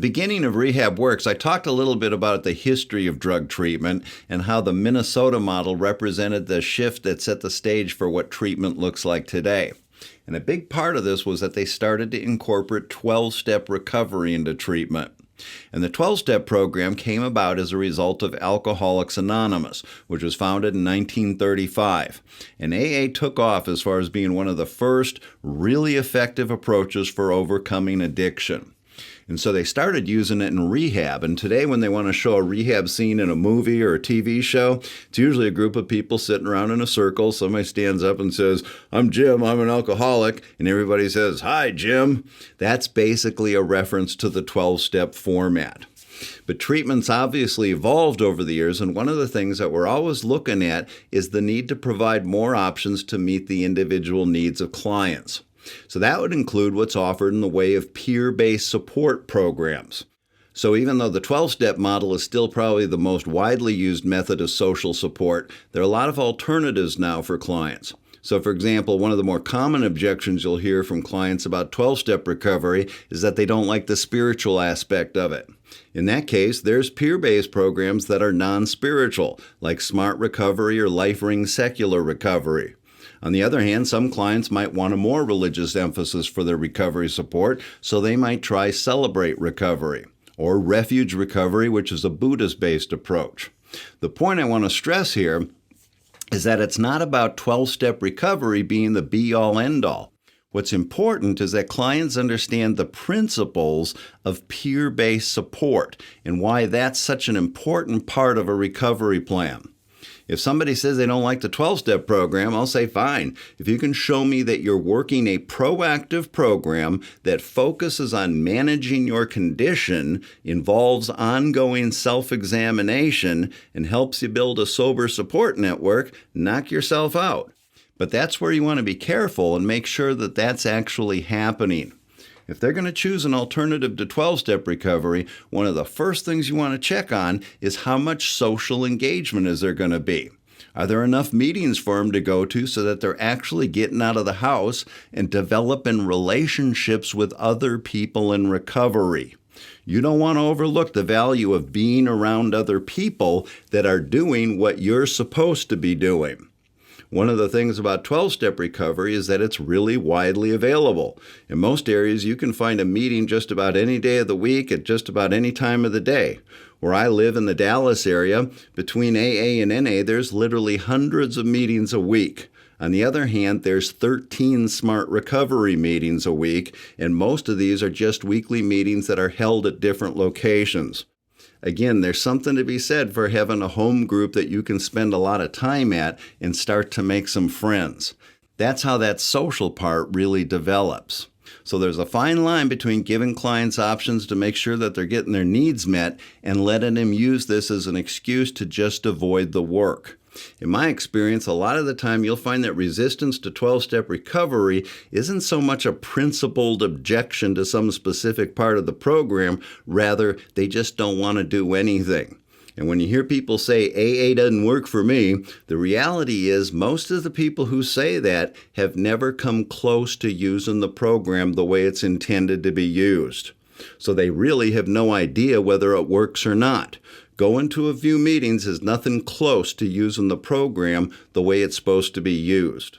beginning of Rehab Works, I talked a little bit about the history of drug treatment and how the Minnesota model represented the shift that set the stage for what treatment looks like today. And a big part of this was that they started to incorporate 12-step recovery into treatment. And the 12-step program came about as a result of Alcoholics Anonymous, which was founded in 1935. And AA took off as far as being one of the first really effective approaches for overcoming addiction. And so they started using it in rehab. And today when they want to show a rehab scene in a movie or a TV show, it's usually a group of people sitting around in a circle. Somebody stands up and says, "I'm Jim, I'm an alcoholic." And everybody says, "Hi, Jim." That's basically a reference to the 12-step format. But treatment's obviously evolved over the years, and one of the things that we're always looking at is the need to provide more options to meet the individual needs of clients. So that would include what's offered in the way of peer-based support programs. So even though the 12-step model is still probably the most widely used method of social support, there are a lot of alternatives now for clients. So for example, one of the more common objections you'll hear from clients about 12-step recovery is that they don't like the spiritual aspect of it. In that case, there's peer-based programs that are non-spiritual, like Smart Recovery or Life Ring Secular Recovery. On the other hand, some clients might want a more religious emphasis for their recovery support, so they might try Celebrate Recovery or Refuge Recovery, which is a Buddhist-based approach. The point I want to stress here is that it's not about 12-step recovery being the be-all, end-all. What's important is that clients understand the principles of peer-based support and why that's such an important part of a recovery plan. If somebody says they don't like the 12-step program, I'll say, fine. If you can show me that you're working a proactive program that focuses on managing your condition, involves ongoing self-examination, and helps you build a sober support network, knock yourself out. But that's where you want to be careful and make sure that that's actually happening. If they're going to choose an alternative to 12-step recovery, one of the first things you want to check on is how much social engagement is there going to be. Are there enough meetings for them to go to so that they're actually getting out of the house and developing relationships with other people in recovery? You don't want to overlook the value of being around other people that are doing what you're supposed to be doing. One of the things about 12-step recovery is that it's really widely available. In most areas, you can find a meeting just about any day of the week at just about any time of the day. Where I live in the Dallas area, between AA and NA, there's literally hundreds of meetings a week. On the other hand, there's 13 Smart Recovery meetings a week, and most of these are just weekly meetings that are held at different locations. Again, there's something to be said for having a home group that you can spend a lot of time at and start to make some friends. That's how that social part really develops. So there's a fine line between giving clients options to make sure that they're getting their needs met and letting them use this as an excuse to just avoid the work. In my experience, a lot of the time you'll find that resistance to 12-step recovery isn't so much a principled objection to some specific part of the program, rather they just don't want to do anything. And when you hear people say, AA doesn't work for me, the reality is most of the people who say that have never come close to using the program the way it's intended to be used. So they really have no idea whether it works or not. Going to a few meetings is nothing close to using the program the way it's supposed to be used.